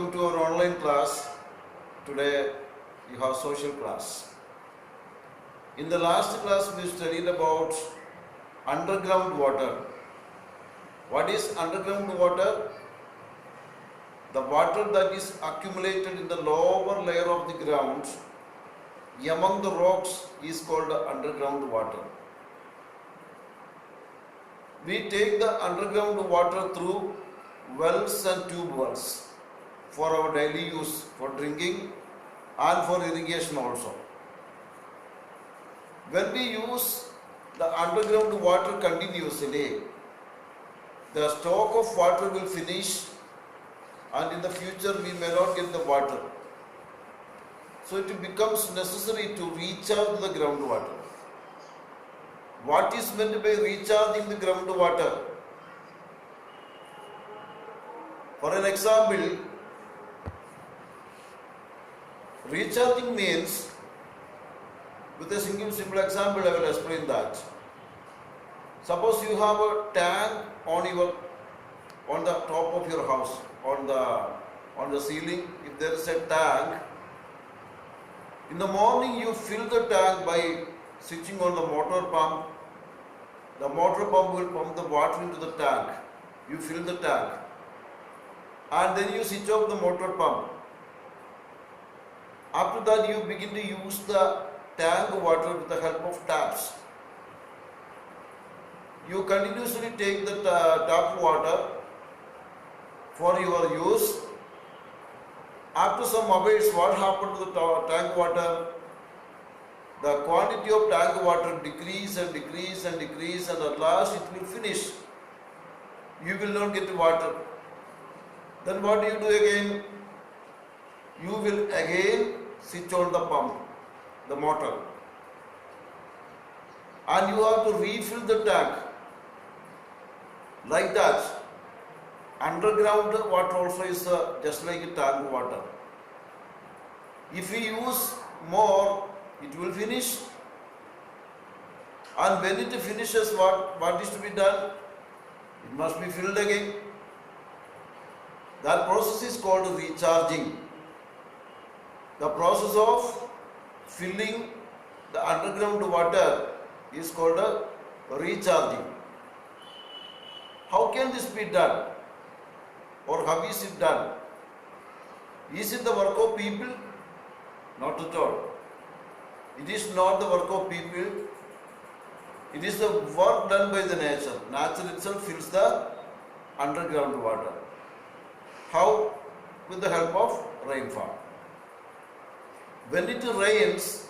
welcome to our online class. Today you have social class. In the last class we studied about underground water. What is underground water? The water that is accumulated in the lower layer of the ground among the rocks is called underground water. We take the underground water through wells and tube wells for our daily use, for drinking and for irrigation also. When we use the underground water continuously, the stock of water will finish and in the future we may not get the water. So it becomes necessary to recharge the groundwater. What is meant by recharging the groundwater? For an example, recharging means, with a simple example I will explain that. Suppose you have a tank on the top of your house, on the ceiling. If there is a tank, in the morning you fill the tank by switching on the motor pump. The motor pump will pump the water into the tank. You fill the tank and then you switch off the motor pump. After that you begin to use the tank water with the help of taps. You continuously take the tap water for your use. After some hours, what happened to the tank water? The quantity of tank water decrease and decrease and decrease, and at last it will finish. You will not get water. Then what do you do again? You will again switch on the pump, the motor, and you have to refill the tank. Like that, underground water also is just like a tank water. If we use more, it will finish, and when it finishes, what is to be done? It must be filled again. That process is called recharging. The process of filling the underground water is called recharging. How can this be done? Or how is it done? Is it the work of people? Not at all. It is not the work of people. It is the work done by the nature. Nature itself fills the underground water. How? With the help of rainfall. When it rains,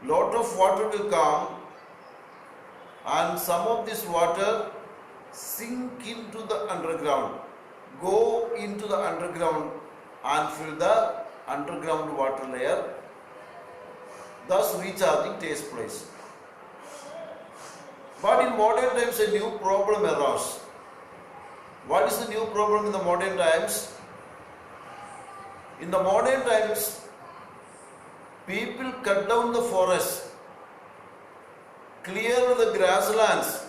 lot of water will come, and some of this water sink into the underground, go into the underground and fill the underground water layer. Thus recharging takes place. But in modern times a new problem arose. What is the new problem in the modern times? In the modern times, people cut down the forest, clear the grasslands,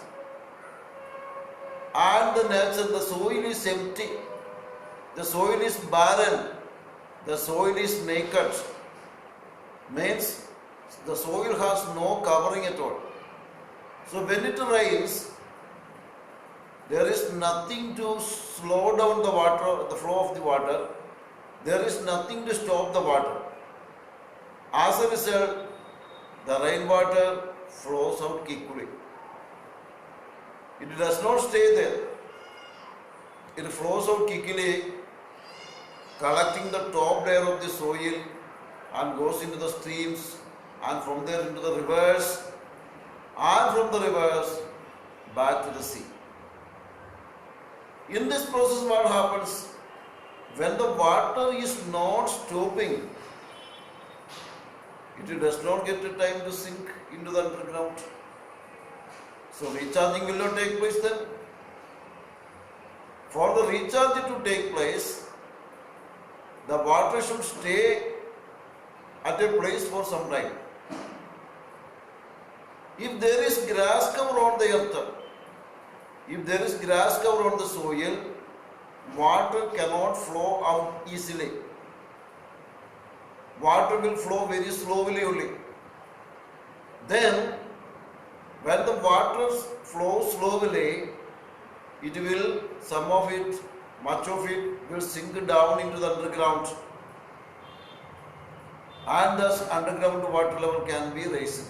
and the nature, the soil is empty, the soil is barren, the soil is naked. Means the soil has no covering at all. So when it rains, there is nothing to slow down the water, the flow of the water. There is nothing to stop the water. As a result, the rainwater flows out quickly. It does not stay there. It flows out quickly, collecting the top layer of the soil and goes into the streams, and from there into the rivers, and from the rivers back to the sea. In this process, what happens? When the water is not stopping, it does not get the time to sink into the underground. So recharging will not take place then. For the recharge to take place, the water should stay at a place for some time. If there is grass cover on the earth, if there is grass cover on the soil, water cannot flow out easily. Water will flow very slowly only. Then, when the water flows slowly, it will, some of it, much of it will sink down into the underground. And thus underground water level can be raised.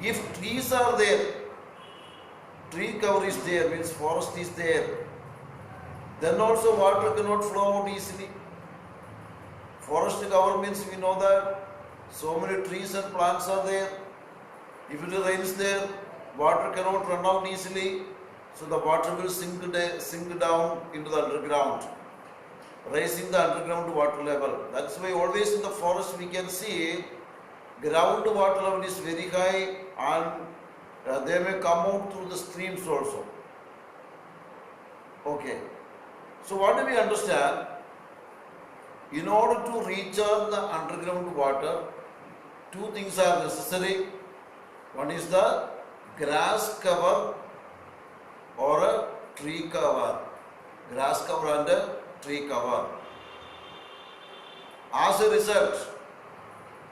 If trees are there, tree cover is there, means forest is there, then also water cannot flow out easily. Forest cover means we know that so many trees and plants are there. If it rains there, water cannot run out easily, so the water will sink down into the underground, raising the underground water level. That's why always in the forest we can see ground water level is very high, and they may come out through the streams also. Okay. So what do we understand? In order to recharge the underground water, two things are necessary. One is the grass cover or a tree cover. Grass cover and a tree cover. As a result,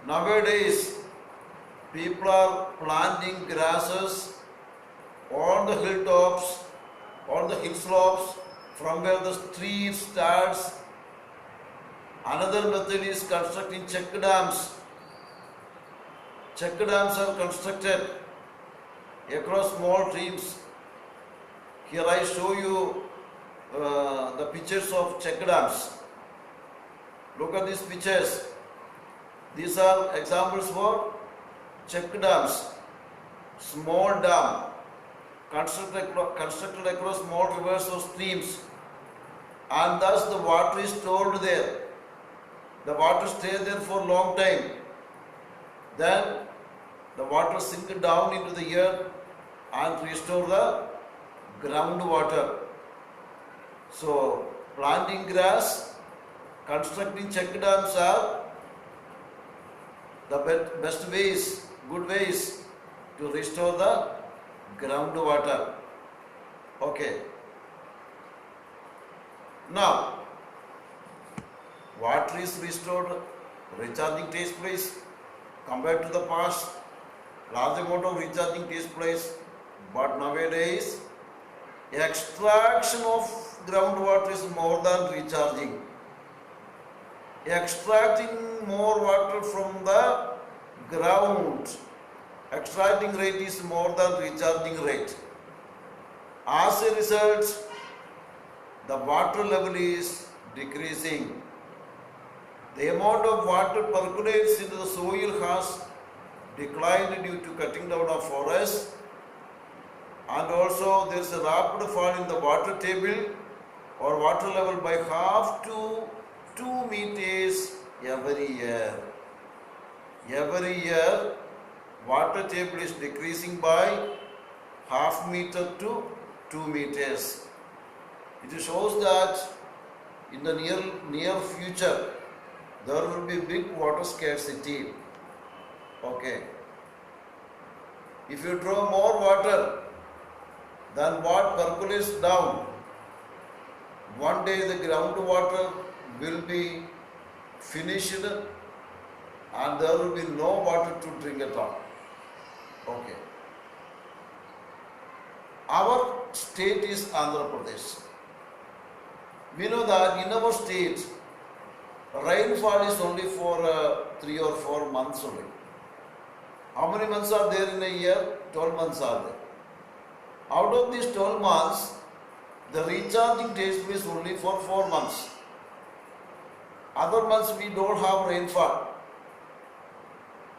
nowadays people are planting grasses on the hilltops, on the hill slopes, from where the tree starts. Another method is constructing check dams. Check dams are constructed across small streams. Here I show you the pictures of check dams. Look at these pictures. These are examples for check dams. Small dam constructed across small rivers or streams, and thus the water is stored there. The water stays there for a long time. Then the water sinks down into the earth and restore the groundwater. So planting grass, constructing check dams are the best ways, good ways to restore the groundwater. Okay. Now, water is restored, recharging takes place. Compared to the past, large amount of recharging takes place. But nowadays, extraction of groundwater is more than recharging. Extracting more water from the ground, extracting rate is more than recharging rate. As a result, the water level is decreasing. The amount of water percolates into the soil has declined due to cutting down of forests, and also there is a rapid fall in the water table or water level by half to 2 meters every year. Every year, water table is decreasing by half meter to 2 meters. It shows that in the near future, there will be big water scarcity. Okay. If you draw more water than what percolates down, one day the groundwater will be finished and there will be no water to drink at all. Okay. Our state is Andhra Pradesh. We know that in our state, rainfall is only for 3 or 4 months only. How many months are there in a year? 12 months are there. Out of these 12 months, the recharging takes place only for 4 months. Other months we don't have rainfall.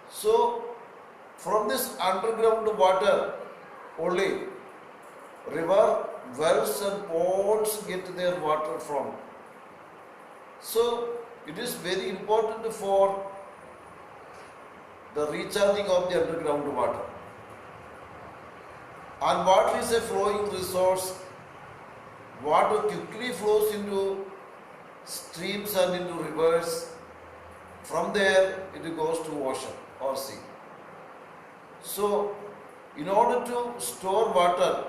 So, from this underground water only, river, wells and ponds get their water from. So, it is very important for the recharging of the underground water. And water is a flowing resource. Water quickly flows into streams and into rivers. From there, it goes to ocean or sea. So, in order to store water,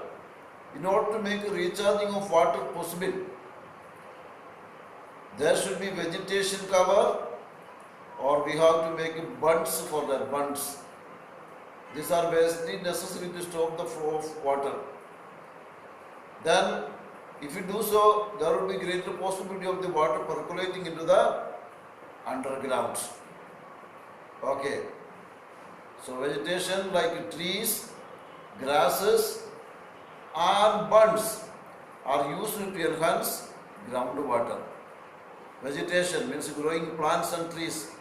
in order to make a recharging of water possible, There should be vegetation cover, or we have to make bunds for that bunds. These are basically necessary to stop the flow of water. Then, if you do so, there will be greater possibility of the water percolating into the underground. Okay. So vegetation like trees, grasses, and bunds are used to enhance groundwater. Vegetation means growing plants and trees.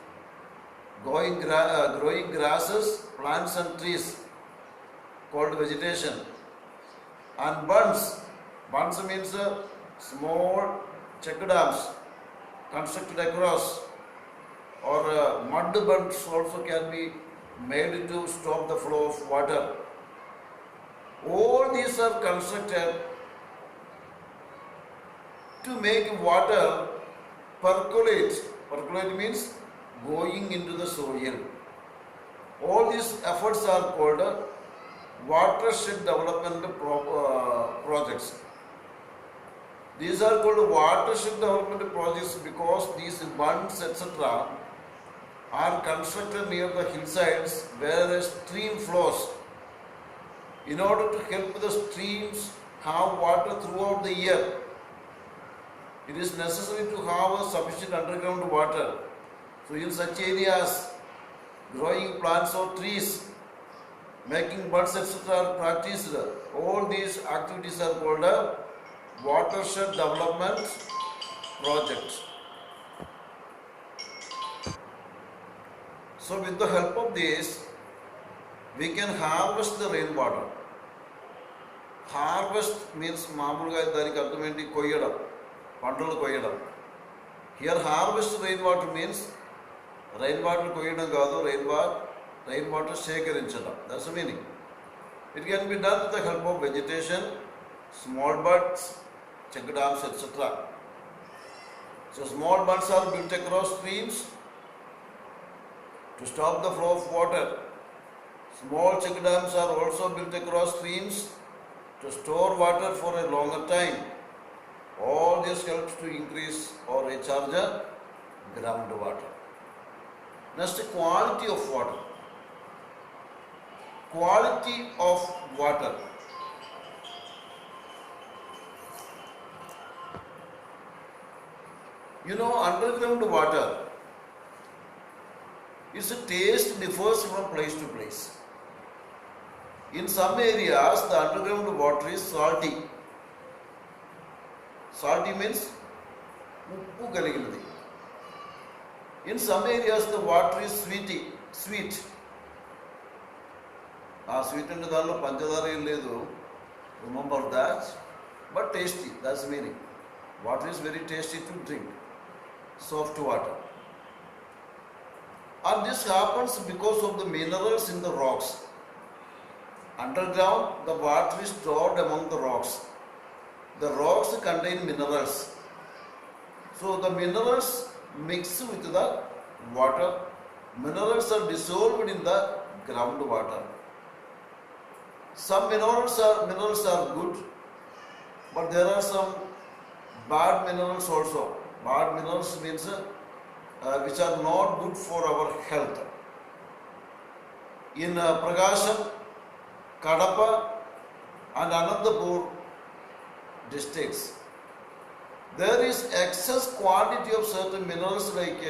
Growing grasses, plants and trees called vegetation. And bunds means small check dams constructed across, or mud bunds also can be made to stop the flow of water. All these are constructed to make water percolate. Percolate means going into the soil. All these efforts are called watershed development projects. These are called watershed development projects because these bunds, etc., are constructed near the hillsides where a stream flows. In order to help the streams have water throughout the year, it is necessary to have a sufficient underground water. So in such areas, growing plants or trees, making bunds, etc., are practiced. All these activities are called a watershed development project. So with the help of this, we can harvest the rainwater. Harvest means మామూలుగా దానికి అర్థం ఏంటి? కొయ్యడం, పంటలు కొయ్యడం. Here harvest rainwater means rainwater కొయ్యడం కాదు, rainwater సేకరించడం. That's the meaning. It can be done with the help of vegetation, small buds, check dams, etc. So small buds are built across streams to stop the flow of water. Small check dams are also built across streams to store water for a longer time. All this helps to increase or recharge the groundwater. Next, quality of water. Quality of water. You know, underground water, its taste differs from place to place. In some areas, the underground water is salty. Salty means uppu kaliginadi. In some areas, the water is sweet. Sweet ante danlo panchadara em ledu. Remember that. But tasty, that's the meaning. Water is very tasty to drink. Soft water. And this happens because of the minerals in the rocks. Underground, the water is stored among the rocks. The rocks contain minerals. So the minerals mix with the water. Minerals are dissolved in the groundwater. Some minerals are good, but there are some bad minerals also. Bad minerals means which are not good for our health. In Prakasham, Kadapa and Anandapur districts, there is excess quantity of certain minerals like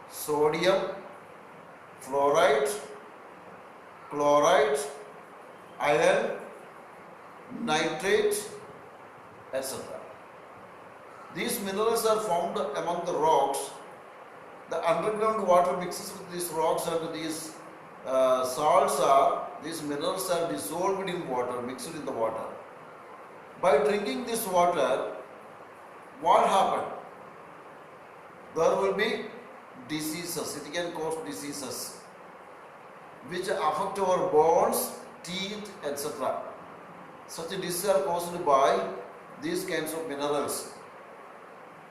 sodium, fluoride, chloride, iron, nitrate, etc. These minerals are found among the rocks. The underground water mixes with these rocks and these these minerals are dissolved in water, mixed in the water. By drinking this water, what happened? There will be diseases. It can cause diseases which affect our bones, teeth, etc. Such diseases are caused by these kinds of minerals.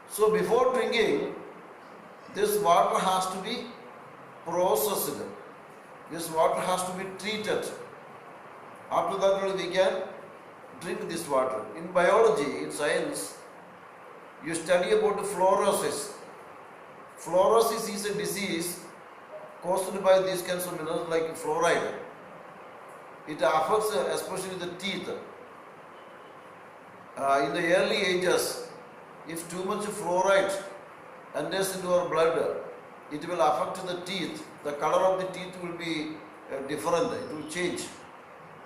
So before drinking, this water has to be processed. This water has to be treated. After that we can drink this water. In biology, in science, you study about fluorosis. Fluorosis is a disease caused by these kinds of minerals like fluoride. It affects especially the teeth. In the early ages, if too much fluoride enters into our blood, it will affect the teeth. The color of the teeth will be different. It will change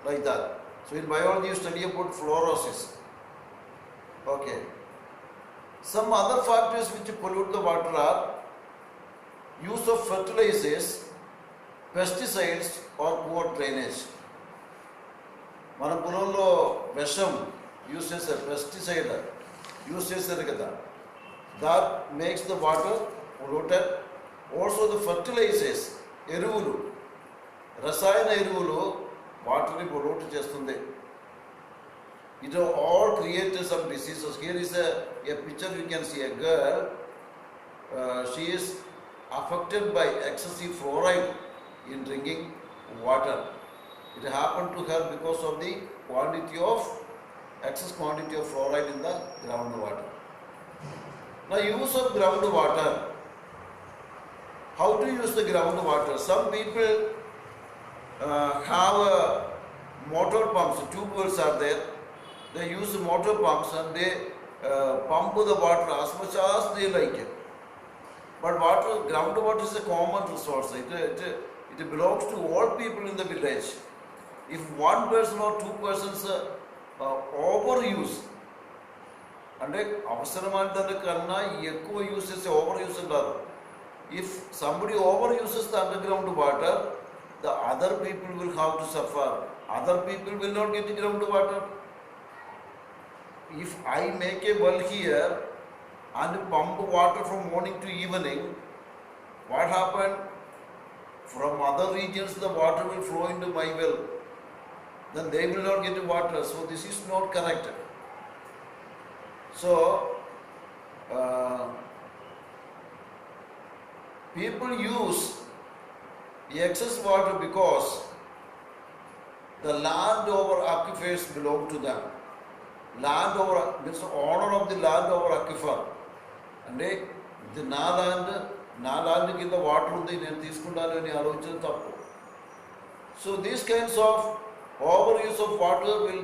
like that. So in biology, you study about fluorosis. Okay. Some other factors which pollute the water are use of fertilizers, pesticides or poor drainage. మన పొలంలో విషం use చేసే pesticide use చేశారు కదా, that makes the water polluted. Also the fertilizers, ఎరువులు, రసాయన ఎరువులు వాటర్ని పొల్యూట్ చేస్తుంది. It all creates some diseases. Here is a picture you can see a girl. She is affected by excessive fluoride in drinking water. It happened to her because of the excess quantity of fluoride in the groundwater. Now, use of groundwater. How to use the groundwater? Some people have motor pumps. Tube wells are there. They use motor pumps and they pump the water as much as they like it. But groundwater is a common resource. It belongs to all people in the village. If one person or two persons overuse, అంటే అవసరమైన కన్నా ఎక్కువ use చేసే over use అంటారు. If somebody overuses the underground water, the other people will have to suffer. Other people will not get groundwater. If I make a well here and pump water from morning to evening, what happened? From other regions the water will flow into my well. Then they will not get water. So this is not correct. So people use excess water because the land over aquifers belong to them. Land over means owner of the land over aquifer. అంటే ఇది నా land కింద water ఉంది, నేను తీసుకుంటాను అని ఆలోచన తప్పు. So these kinds of over use of water will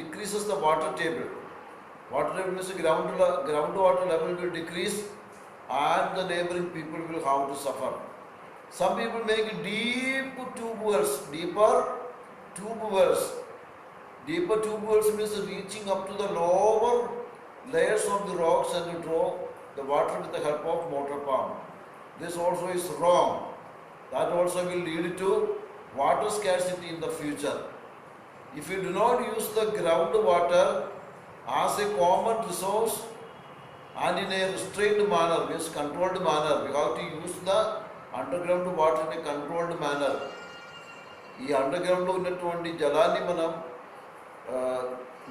decreases the water table. Water table means ground water level will decrease and the neighboring people will have to suffer. Some people make deeper tube wells. Deeper tube wells means reaching up to the lower layers of the rocks and to draw the water with the help of motor pump. This also is wrong. That also will lead to water scarcity in the future. If you do not use the groundwater as a common resource and in a restrained manner, means controlled manner, we have to use the underground water in a controlled manner. ఈ అండర్గ్రౌండ్లో ఉన్నటువంటి జలాన్ని మనం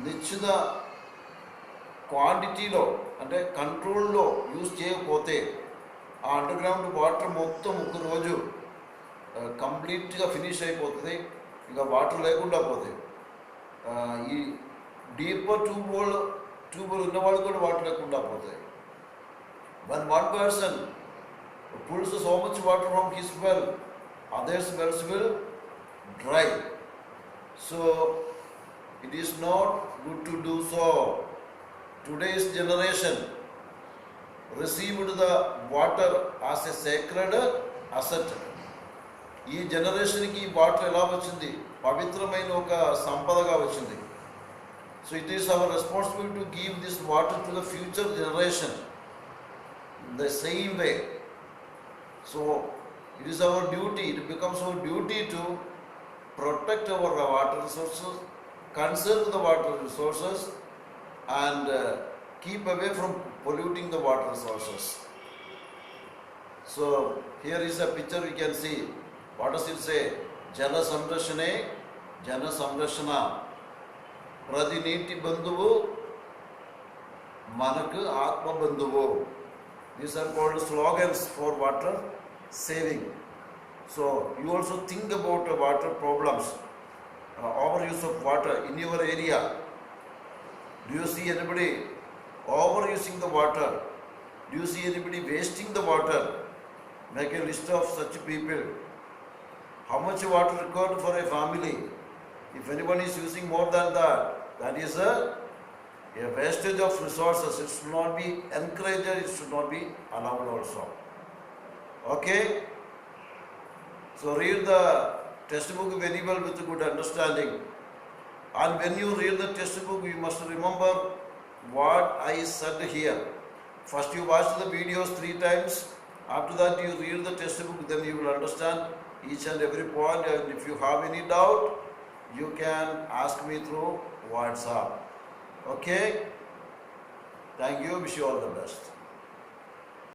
నిశ్చిత క్వాంటిటీలో అంటే కంట్రోల్లో use చేయకపోతే ఆ అండర్గ్రౌండ్ వాటర్ మొత్తం ఒక రోజు కంప్లీట్గా ఫినిష్ అయిపోతుంది, ఇక వాటర్ లేకుండా పోతాయి. ఈ డీపర్ ట్యూబులు ఉన్నవాళ్ళు కూడా వాటర్ లేకుండా పోతాయి. When one person pulls so much water from his well, others' wells will dry. So it is not good to do so. Today's generation received the water as a sacred asset. ఈ జనరేషన్కి water ఎలా వచ్చింది? పవిత్రమైన ఒక సంపదగా వచ్చింది. So it is our responsibility to give this water to the future generation in the same way. So it is our duty, it becomes our duty to protect our water resources, conserve the water resources and keep away from polluting the water resources. So here is a picture we can see. What does it say? Jala samrashane, jana samrashana. Prati neeti bandhuvu, manaku atma bandhuvu. These are called slogans for water saving. So you also think about water problems, overuse of water in your area. Do you see anybody overusing the water? Do you see anybody wasting the water? Make a list of such people. How much water required for a family? If anyone is using more than that, that is a wastage of resources. It should not be encouraged, it should not be allowed also. Okay? So read the textbook very well with a good understanding. And when you read the textbook, you must remember what I said here. First you watch the videos 3 times. After that you read the textbook, then you will understand each and every point. And if you have any doubt, you can ask me through WhatsApp. Okay? Thank you. Wish you all the best.